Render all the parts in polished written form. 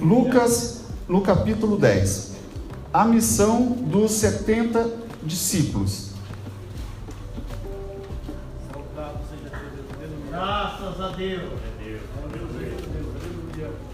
Lucas, no capítulo 10. A missão dos 70 discípulos. Graças a Deus.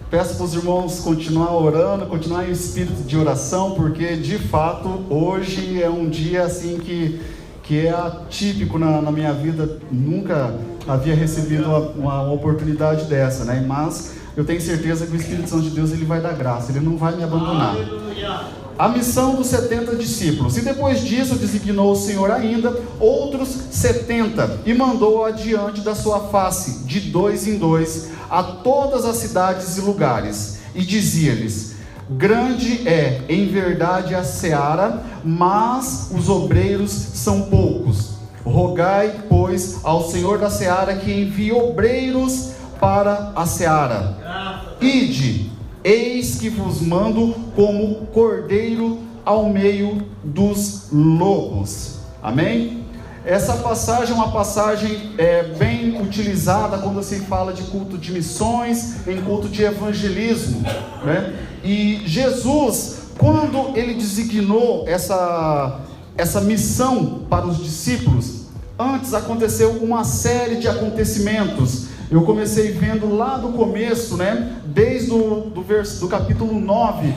Peço para os irmãos continuar orando, continuar em espírito de oração, porque de fato hoje é um dia assim que é atípico na minha vida. Nunca havia recebido uma oportunidade dessa, né? Mas eu tenho certeza que o Espírito Santo de Deus ele vai dar graça, ele não vai me abandonar. Aleluia. A missão dos 70 discípulos. E depois disso designou o Senhor ainda outros 70 e mandou adiante da sua face, de 2 em 2, a todas as cidades e lugares, e dizia-lhes: grande é em verdade a seara, mas os obreiros são poucos. Rogai, pois, ao Senhor da seara que envie obreiros para a seara. Ide, eis que vos mando como cordeiro ao meio dos lobos. Amém? Essa passagem é uma passagem bem utilizada quando se fala de culto de missões, em culto de evangelismo, né? E Jesus, quando ele designou essa missão para os discípulos, antes aconteceu uma série de acontecimentos. Eu comecei vendo lá do começo, né? Desde do capítulo 9,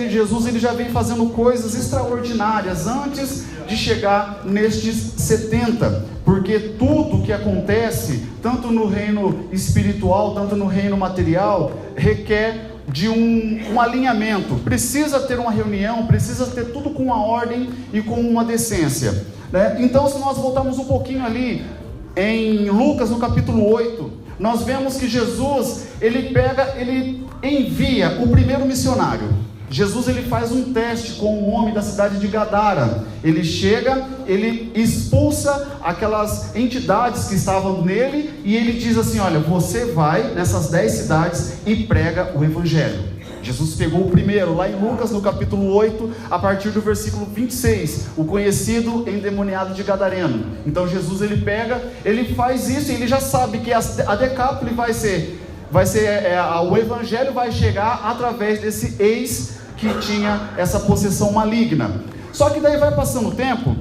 Jesus ele já vem fazendo coisas extraordinárias antes de chegar nestes 70, porque tudo que acontece, tanto no reino espiritual, tanto no reino material, requer de um alinhamento. Precisa ter uma reunião, precisa ter tudo com uma ordem e com uma decência, né? Então, se nós voltarmos um pouquinho ali em Lucas, no capítulo 8, nós vemos que Jesus, ele envia o primeiro missionário. Jesus, ele faz um teste com um homem da cidade de Gadara. Ele chega, ele expulsa aquelas entidades que estavam nele, e ele diz assim: olha, você vai nessas 10 cidades e prega o evangelho. Jesus pegou o primeiro, lá em Lucas, no capítulo 8, a partir do versículo 26, o conhecido endemoniado de Gadareno. Então Jesus, ele pega, ele faz isso, e ele já sabe que a Decápole o evangelho vai chegar através desse ex que tinha essa possessão maligna. Só que daí vai passando o tempo,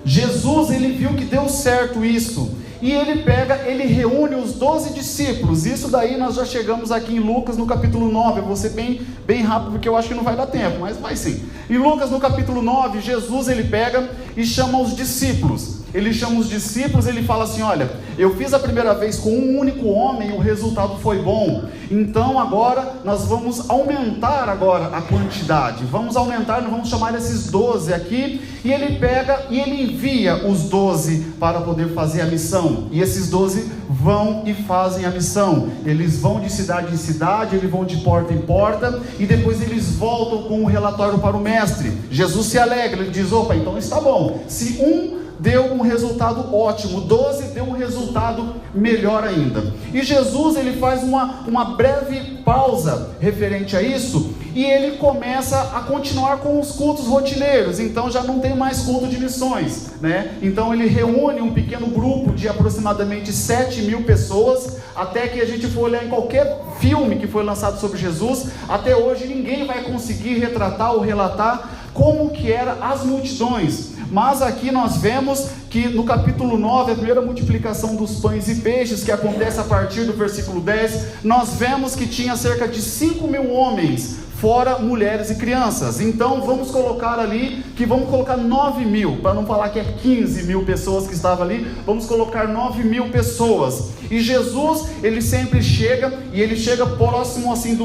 Jesus, ele viu que deu certo isso, e ele reúne os 12 discípulos. Isso daí nós já chegamos aqui em Lucas, no capítulo 9, eu vou ser bem rápido, porque eu acho que não vai dar tempo, mas vai sim. Em Lucas, no capítulo 9, Jesus, ele pega e chama os discípulos. Ele chama os discípulos, ele fala assim: olha, eu fiz a primeira vez com um único homem, o resultado foi bom, então agora nós vamos aumentar a quantidade, nós vamos chamar esses 12 aqui, e ele pega e ele envia os 12 para poder fazer a missão, e esses 12 vão e fazem a missão. Eles vão de cidade em cidade, eles vão de porta em porta, e depois eles voltam com um relatório para o mestre. Jesus se alegra, ele diz: opa, então está bom, se um deu um resultado ótimo, 12 deu um resultado melhor ainda. E Jesus, ele faz uma breve pausa referente a isso, e ele começa a continuar com os cultos rotineiros. Então já não tem mais culto de missões, né? Então ele reúne um pequeno grupo de aproximadamente 7.000 pessoas. Até que a gente for olhar em qualquer filme que foi lançado sobre Jesus, até hoje ninguém vai conseguir retratar ou relatar como que eram as multidões. Mas aqui nós vemos que no capítulo 9, a primeira multiplicação dos pães e peixes, que acontece a partir do versículo 10, nós vemos que tinha cerca de 5.000 homens, fora mulheres e crianças. Então vamos colocar 9.000, para não falar que é 15.000 pessoas que estavam ali, vamos colocar 9.000 pessoas. E Jesus, ele sempre chega, e ele chega próximo assim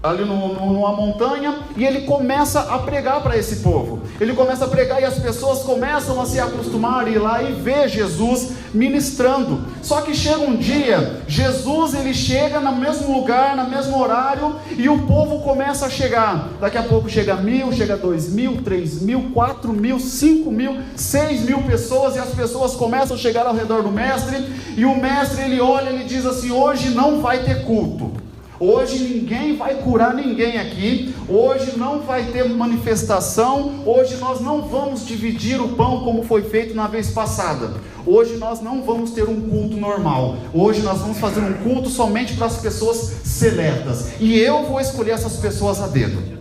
ali numa montanha, e ele começa a pregar para esse povo. Ele começa a pregar, e as pessoas começam a se acostumar a ir lá e ver Jesus ministrando. Só que chega um dia, Jesus, ele chega no mesmo lugar, no mesmo horário, e o povo começa a chegar. Daqui a pouco chega 1.000, chega 2.000, 3.000, 4.000, 5.000, 6.000 pessoas, e as pessoas começam a chegar ao redor do mestre, e o mestre, ele olha, ele diz assim: hoje não vai ter culto. Hoje ninguém vai curar ninguém aqui, hoje não vai ter manifestação, hoje nós não vamos dividir o pão como foi feito na vez passada, hoje nós não vamos ter um culto normal, hoje nós vamos fazer um culto somente para as pessoas seletas, e eu vou escolher essas pessoas a dedo.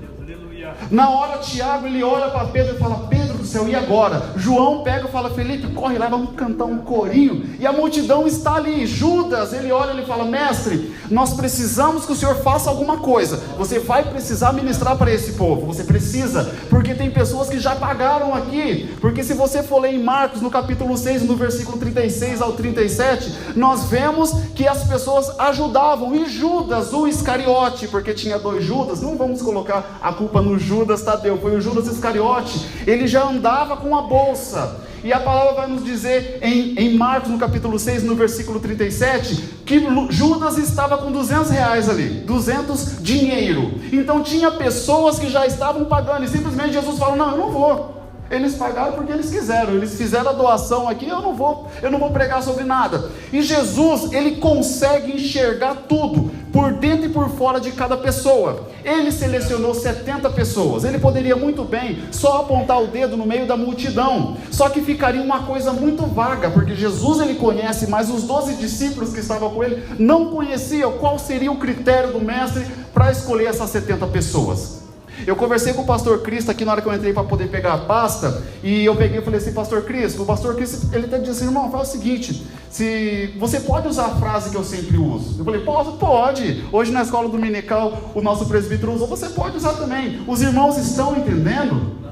Na hora Tiago ele olha para Pedro e fala: Pedro do céu, e agora? João pega e fala: Felipe, corre lá, vamos cantar um corinho. E a multidão está ali. Judas, ele olha e ele fala: mestre, nós precisamos que o senhor faça alguma coisa. Você vai precisar ministrar para esse povo, você precisa, porque tem pessoas que já pagaram aqui. Porque se você for ler em Marcos no capítulo 6, no versículo 36 ao 37, nós vemos que as pessoas ajudavam. E Judas, o Iscariote, porque tinha 2 Judas, não vamos colocar a culpa no Judas Tadeu, foi o Judas Iscariote, ele já andava com a bolsa, e a palavra vai nos dizer em Marcos no capítulo 6, no versículo 37, que Judas estava com 200 reais ali, 200 dinheiro, então tinha pessoas que já estavam pagando, e simplesmente Jesus falou: não, eu não vou. Eles pagaram porque eles quiseram, eles fizeram a doação aqui, eu não vou pregar sobre nada. E Jesus, ele consegue enxergar tudo, por dentro e por fora de cada pessoa. Ele selecionou 70 pessoas, ele poderia muito bem só apontar o dedo no meio da multidão, só que ficaria uma coisa muito vaga, porque Jesus ele conhece, mas os 12 discípulos que estavam com ele não conheciam qual seria o critério do mestre para escolher essas 70 pessoas. Eu conversei com o pastor Cristo aqui na hora que eu entrei para poder pegar a pasta, e eu peguei e falei assim: pastor Cristo, o pastor Cristo, ele até disse assim: irmão, fala o seguinte, se você pode usar a frase que eu sempre uso. Eu falei: pode, hoje na escola dominical o nosso presbítero usou, você pode usar também. Os irmãos estão entendendo?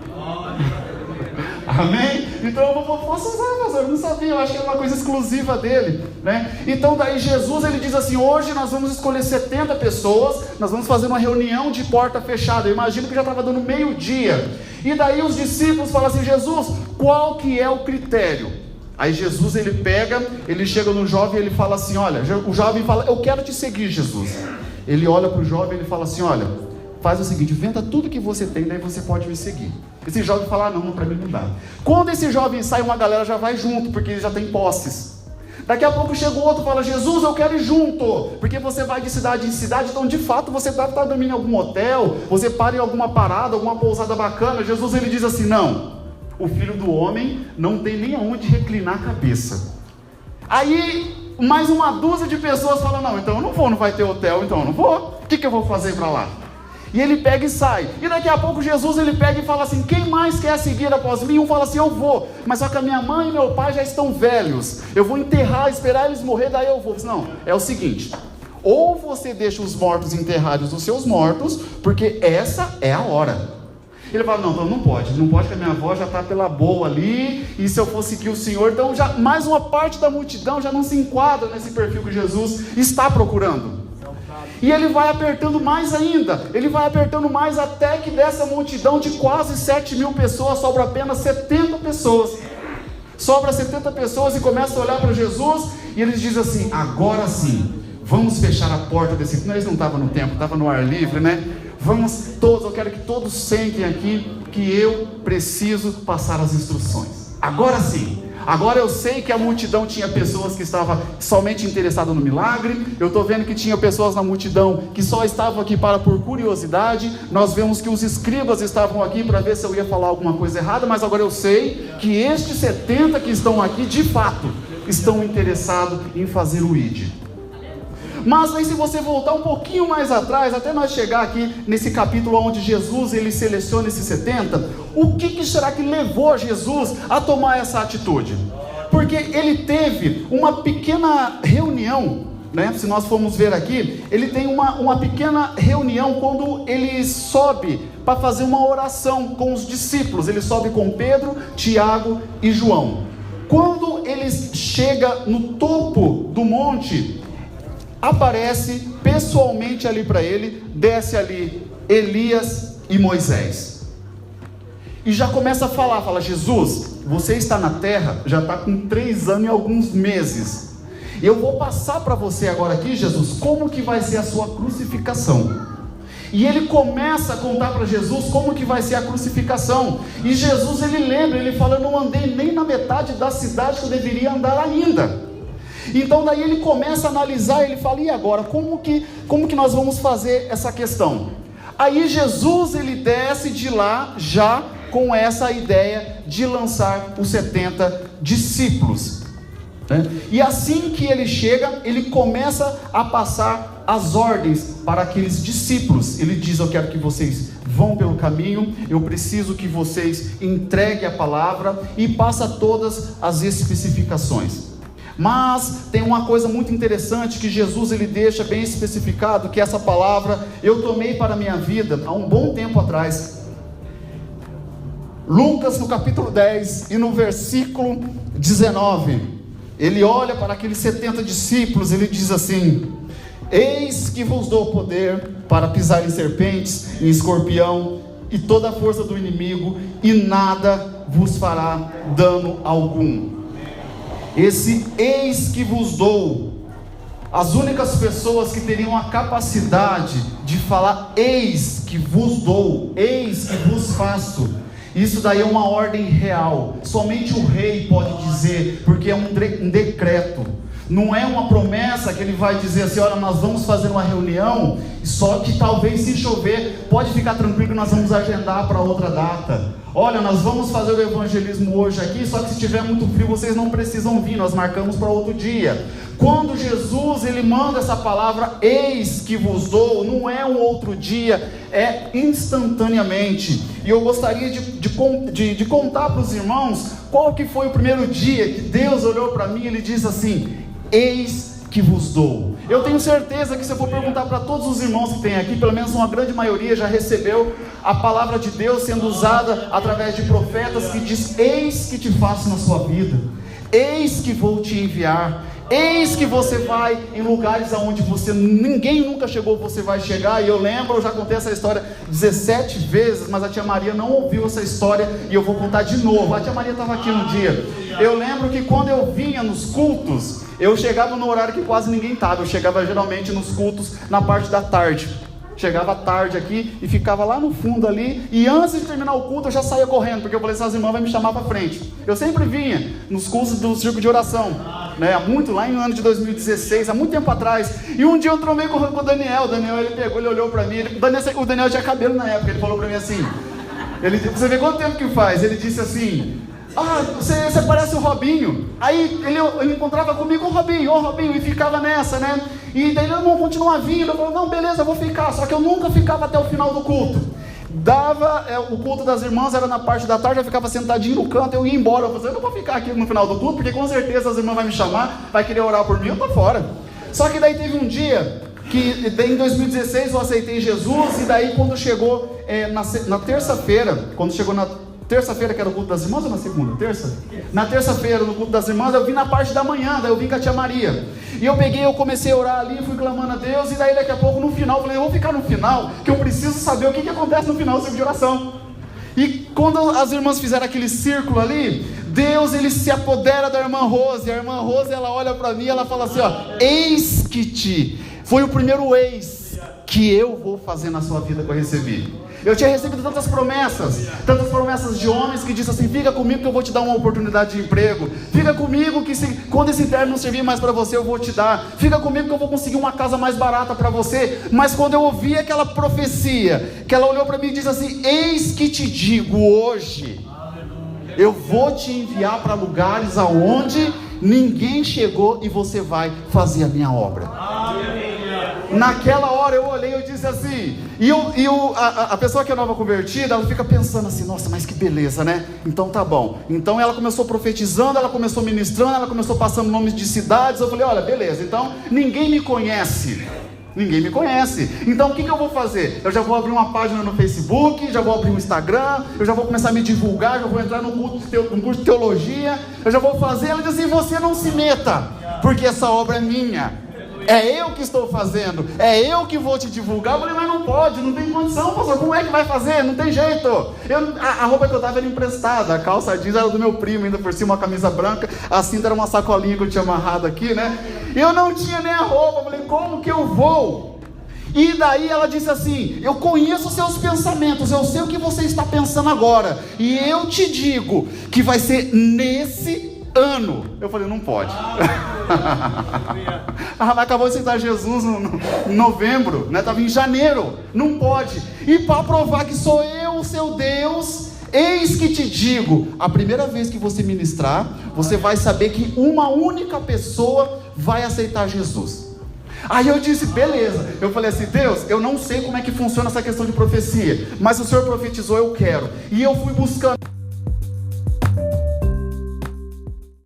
Amém? Então eu posso usar, pastor, eu não sabia, eu acho que é uma coisa exclusiva dele, né? Então daí Jesus ele diz assim: hoje nós vamos escolher 70 pessoas, nós vamos fazer uma reunião de porta fechada. Eu imagino que já estava dando meio-dia, e daí os discípulos falam assim: Jesus, qual que é o critério? Aí Jesus ele pega, ele chega no jovem e ele fala assim: olha, o jovem fala: eu quero te seguir, Jesus. Ele olha para o jovem e ele fala assim: olha, faz o seguinte, venda tudo que você tem, daí você pode me seguir. Esse jovem fala: não, para mim não dá. Quando esse jovem sai, uma galera já vai junto, porque ele já tem posses. Daqui a pouco chega o outro e fala: Jesus, eu quero ir junto, porque você vai de cidade em cidade, então de fato você deve estar dormindo em algum hotel, você para em alguma parada, alguma pousada bacana. Jesus ele diz assim: não, o filho do homem não tem nem aonde reclinar a cabeça. Aí mais uma dúzia de pessoas falam: não, então eu não vou, não vai ter hotel, então eu não vou, o que eu vou fazer para lá? E ele pega e sai, e daqui a pouco Jesus ele pega e fala assim: quem mais quer seguir após mim? Um fala assim: eu vou, mas só que a minha mãe e meu pai já estão velhos, eu vou enterrar, esperar eles morrer, daí eu vou. Não, é o seguinte, ou você deixa os mortos enterrados os seus mortos, porque essa é a hora. Ele fala: não, então não pode que a minha avó já está pela boa ali, e se eu for seguir o Senhor, então já mais uma parte da multidão já não se enquadra nesse perfil que Jesus está procurando. E ele vai apertando mais ainda, ele vai apertando mais, até que dessa multidão de quase 7.000 pessoas, sobra apenas 70 pessoas. Sobra 70 pessoas e começa a olhar para Jesus, e eles dizem assim: agora sim, vamos fechar a porta desse... Eles não estavam no templo, estavam no ar livre, né? Vamos todos, eu quero que todos sentem aqui, que eu preciso passar as instruções. Agora sim. Agora eu sei que a multidão tinha pessoas que estavam somente interessadas no milagre. Eu estou vendo que tinha pessoas na multidão que só estavam aqui por curiosidade. Nós vemos que os escribas estavam aqui para ver se eu ia falar alguma coisa errada. Mas agora eu sei que estes 70 que estão aqui, de fato, estão interessados em fazer o ID. Mas aí se você voltar um pouquinho mais atrás, até nós chegar aqui nesse capítulo onde Jesus ele seleciona esses 70, o que será que levou Jesus a tomar essa atitude? Porque ele teve uma pequena reunião, né? Se nós formos ver aqui, ele tem uma pequena reunião quando ele sobe para fazer uma oração com os discípulos. Ele sobe com Pedro, Tiago e João. Quando ele chega no topo do monte, aparece pessoalmente ali para ele, desce ali Elias e Moisés, e já começa a fala: Jesus, você está na terra, já está com 3 anos e alguns meses, eu vou passar para você agora aqui, Jesus, como que vai ser a sua crucificação. E ele começa a contar para Jesus como que vai ser a crucificação, e Jesus ele lembra, ele fala: eu não andei nem na metade da cidade que eu deveria andar ainda. Então daí ele começa a analisar, ele fala, e agora, como que nós vamos fazer essa questão? Aí Jesus, ele desce de lá já com essa ideia de lançar os 70 discípulos, né? E assim que ele chega, ele começa a passar as ordens para aqueles discípulos. Ele diz, eu quero que vocês vão pelo caminho, eu preciso que vocês entreguem a palavra, e passa todas as especificações. Mas tem uma coisa muito interessante que Jesus ele deixa bem especificado, que essa palavra eu tomei para a minha vida há um bom tempo atrás. Lucas no capítulo 10 e no versículo 19, ele olha para aqueles 70 discípulos, ele diz assim: eis que vos dou poder para pisar em serpentes, em escorpião e toda a força do inimigo, e nada vos fará dano algum. Esse eis que vos dou, as únicas pessoas que teriam a capacidade de falar eis que vos dou, eis que vos faço, isso daí é uma ordem real, somente o rei pode dizer, porque é um decreto, não é uma promessa que ele vai dizer assim, olha, nós vamos fazer uma reunião, só que talvez se chover, pode ficar tranquilo que nós vamos agendar para outra data. Olha, nós vamos fazer o evangelismo hoje aqui, só que se estiver muito frio, vocês não precisam vir, nós marcamos para outro dia. Quando Jesus, ele manda essa palavra, eis que vos dou, não é um outro dia, é instantaneamente. E eu gostaria de contar para os irmãos, qual que foi o primeiro dia que Deus olhou para mim e ele disse assim, eis que vos dou. Eu tenho certeza que se eu for perguntar para todos os irmãos que tem aqui, pelo menos uma grande maioria já recebeu a palavra de Deus sendo usada através de profetas que diz, eis que te faço na sua vida, eis que vou te enviar, eis que você vai em lugares aonde ninguém nunca chegou, você vai chegar. E eu lembro, eu já contei essa história 17 vezes, mas a tia Maria não ouviu essa história, e eu vou contar de novo. A tia Maria estava aqui um dia. Eu lembro que quando eu vinha nos cultos, eu chegava no horário que quase ninguém estava, eu chegava geralmente nos cultos na parte da tarde. Chegava tarde aqui e ficava lá no fundo ali, e antes de terminar o culto eu já saía correndo, porque eu falei, essas irmãs vão me chamar para frente. Eu sempre vinha nos cultos do círculo de oração, né? Lá em ano de 2016, há muito tempo atrás. E um dia eu tromei com o Daniel. O Daniel, ele pegou, ele olhou para mim, o Daniel tinha cabelo na época, ele falou para mim assim, você vê quanto tempo que faz? Ele disse assim, você parece o Robinho. Aí ele encontrava comigo, ô Robinho, e ficava nessa, né? E daí ele não continua vindo, eu falei, não, beleza, eu vou ficar. Só que eu nunca ficava até o final do culto. O culto das irmãs era na parte da tarde, eu ficava sentadinho no canto, eu ia embora. Eu falei, eu não vou ficar aqui no final do culto, porque com certeza as irmãs vão me chamar, vai querer orar por mim, eu tô fora. Só que daí teve um dia, que em 2016 eu aceitei Jesus, e daí quando chegou na terça-feira, terça-feira que era o culto das irmãs, ou na segunda? Terça? Na terça-feira, no culto das irmãs, eu vim na parte da manhã, daí eu vim com a tia Maria. E eu comecei a orar ali, fui clamando a Deus, e daí daqui a pouco no final, eu falei, eu vou ficar no final, que eu preciso saber o que acontece no final do círculo de oração. E quando as irmãs fizeram aquele círculo ali, Deus, ele se apodera da irmã Rose, a irmã Rose, ela olha para mim, ela fala assim, eis que foi o primeiro eis que eu vou fazer na sua vida que eu recebi. Eu tinha recebido tantas promessas de homens que dizem assim, fica comigo que eu vou te dar uma oportunidade de emprego, fica comigo que quando esse terno não servir mais para você eu vou te dar, fica comigo que eu vou conseguir uma casa mais barata para você. Mas quando eu ouvi aquela profecia, que ela olhou para mim e disse assim, eis que te digo hoje, eu vou te enviar para lugares aonde ninguém chegou, e você vai fazer a minha obra. Naquela hora eu olhei e eu disse assim, a pessoa que é nova convertida, ela fica pensando assim, nossa, mas que beleza, né? Então tá bom. Então ela começou profetizando, ela começou ministrando, ela começou passando nomes de cidades. Eu falei, olha, beleza, então ninguém me conhece. Então o que eu vou fazer? Eu já vou abrir uma página no Facebook, já vou abrir um Instagram, eu já vou começar a me divulgar, já vou entrar num curso de teologia, eu já vou fazer. Ela diz assim, você não se meta, porque essa obra é minha. É eu que estou fazendo, é eu que vou te divulgar. Eu falei, mas não pode, não tem condição, pastor, como é que vai fazer? Não tem jeito. A roupa que eu estava era emprestada, a calça jeans era do meu primo, ainda por cima uma camisa branca, a cinta era uma sacolinha que eu tinha amarrado aqui, né? Eu não tinha nem a roupa, eu falei, como que eu vou? E daí ela disse assim, eu conheço os seus pensamentos, eu sei o que você está pensando agora, e eu te digo que vai ser nesse ano. Eu falei, não pode. Acabou de aceitar Jesus em novembro, né? Estava em janeiro. Não pode. E para provar que sou eu o seu Deus, eis que te digo, a primeira vez que você ministrar, você vai saber que uma única pessoa vai aceitar Jesus. Aí eu disse, beleza. Eu falei assim, Deus, eu não sei como é que funciona essa questão de profecia, mas o Senhor profetizou, eu quero. E eu fui buscando